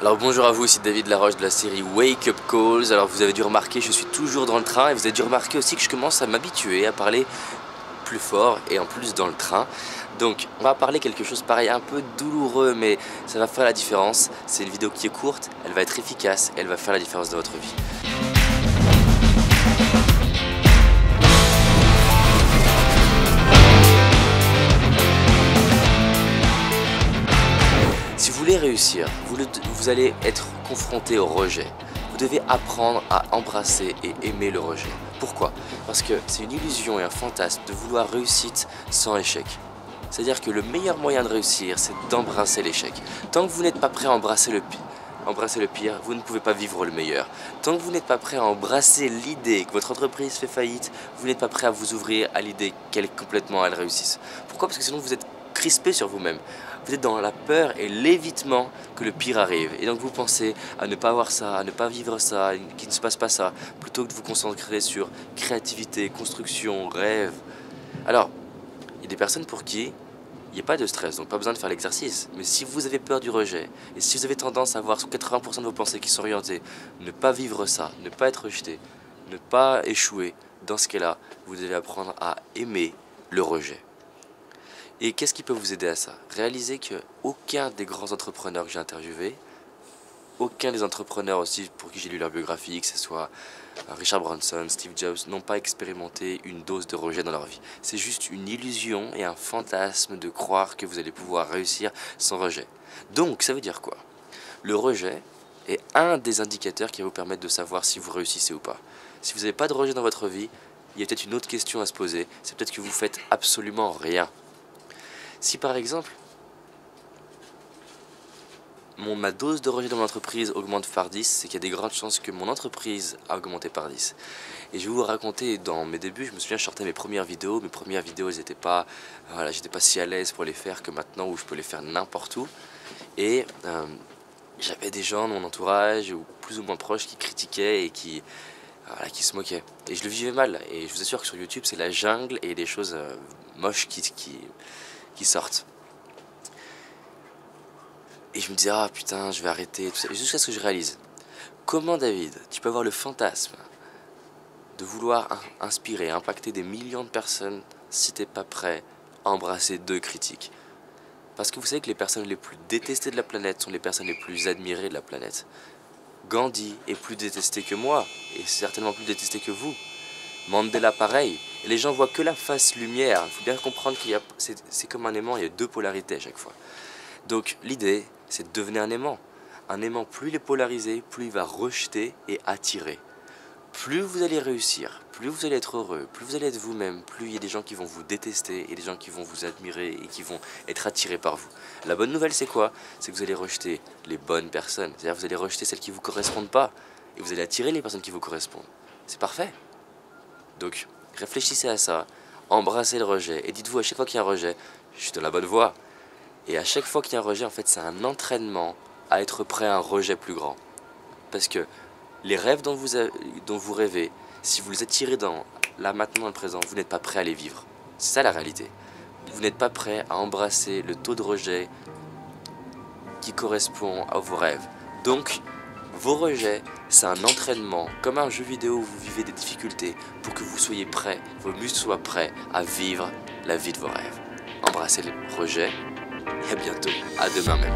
Alors bonjour à vous, ici David Laroche de la série Wake Up Calls. Alors vous avez dû remarquer, je suis toujours dans le train et vous avez dû remarquer aussi que je commence à m'habituer à parler plus fort et en plus dans le train. Donc on va parler quelque chose pareil, un peu douloureux, mais ça va faire la différence. C'est une vidéo qui est courte, elle va être efficace et elle va faire la différence dans votre vie. Si vous voulez réussir, vous allez être confronté au rejet. Vous devez apprendre à embrasser et aimer le rejet. Pourquoi? Parce que c'est une illusion et un fantasme de vouloir réussite sans échec. C'est-à-dire que le meilleur moyen de réussir, c'est d'embrasser l'échec. Tant que vous n'êtes pas prêt à embrasser le pire, vous ne pouvez pas vivre le meilleur. Tant que vous n'êtes pas prêt à embrasser l'idée que votre entreprise fait faillite, vous n'êtes pas prêt à vous ouvrir à l'idée qu'elle réussisse. Pourquoi? Parce que sinon vous êtes crispé sur vous-même. Vous êtes dans la peur et l'évitement que le pire arrive. Et donc vous pensez à ne pas avoir ça, à ne pas vivre ça, qu'il ne se passe pas ça, plutôt que de vous concentrer sur créativité, construction, rêve. Alors, il y a des personnes pour qui il n'y a pas de stress, donc pas besoin de faire l'exercice. Mais si vous avez peur du rejet, et si vous avez tendance à voir 80% de vos pensées qui sont orientées, ne pas vivre ça, ne pas être rejeté, ne pas échouer, dans ce cas-là, vous devez apprendre à aimer le rejet. Et qu'est-ce qui peut vous aider à ça? Réalisez que aucun des grands entrepreneurs que j'ai interviewés, aucun des entrepreneurs aussi pour qui j'ai lu leur biographie, que ce soit Richard Branson, Steve Jobs, n'ont pas expérimenté une dose de rejet dans leur vie. C'est juste une illusion et un fantasme de croire que vous allez pouvoir réussir sans rejet. Donc ça veut dire quoi? Le rejet est un des indicateurs qui va vous permettre de savoir si vous réussissez ou pas. Si vous n'avez pas de rejet dans votre vie, il y a peut-être une autre question à se poser, c'est peut-être que vous faites absolument rien. Si par exemple, ma dose de rejet dans mon entreprise augmente par 10, c'est qu'il y a des grandes chances que mon entreprise a augmenté par 10. Et je vais vous raconter, dans mes débuts, je me souviens, je sortais mes premières vidéos, elles n'étaient pas, voilà, j'étais pas si à l'aise pour les faire que maintenant où je peux les faire n'importe où. Et j'avais des gens de mon entourage, ou plus ou moins proches, qui critiquaient et qui se moquaient. Et je le vivais mal. Et je vous assure que sur YouTube, c'est la jungle et des choses moches qui sortent. Et je me disais, ah putain, je vais arrêter, tout ça. Jusqu'à ce que je réalise, comment David, tu peux avoir le fantasme de vouloir inspirer, impacter des millions de personnes si t'es pas prêt à embrasser deux critiques. Parce que vous savez que les personnes les plus détestées de la planète sont les personnes les plus admirées de la planète. Gandhi est plus détesté que moi, et certainement plus détesté que vous. Mandela pareil. Et les gens voient que la face lumière. Il faut bien comprendre qu'il y a, c'est comme un aimant, il y a deux polarités à chaque fois. Donc l'idée, c'est de devenir un aimant. Un aimant, plus il est polarisé, plus il va rejeter et attirer. Plus vous allez réussir, plus vous allez être heureux, plus vous allez être vous-même, plus il y a des gens qui vont vous détester et des gens qui vont vous admirer et qui vont être attirés par vous. La bonne nouvelle, c'est quoi? C'est que vous allez rejeter les bonnes personnes. C'est-à-dire que vous allez rejeter celles qui ne vous correspondent pas et vous allez attirer les personnes qui vous correspondent. C'est parfait. Donc, réfléchissez à ça, embrassez le rejet et dites-vous à chaque fois qu'il y a un rejet, je suis dans la bonne voie. Et à chaque fois qu'il y a un rejet, en fait, c'est un entraînement à être prêt à un rejet plus grand. Parce que les rêves dont vous rêvez, si vous les attirez là, maintenant, dans le présent, vous n'êtes pas prêt à les vivre. C'est ça la réalité. Vous n'êtes pas prêt à embrasser le taux de rejet qui correspond à vos rêves. Donc, vos rejets, c'est un entraînement, comme un jeu vidéo où vous vivez des difficultés pour que vous soyez prêts, vos muscles soient prêts à vivre la vie de vos rêves. Embrassez le rejet et à bientôt, à demain même.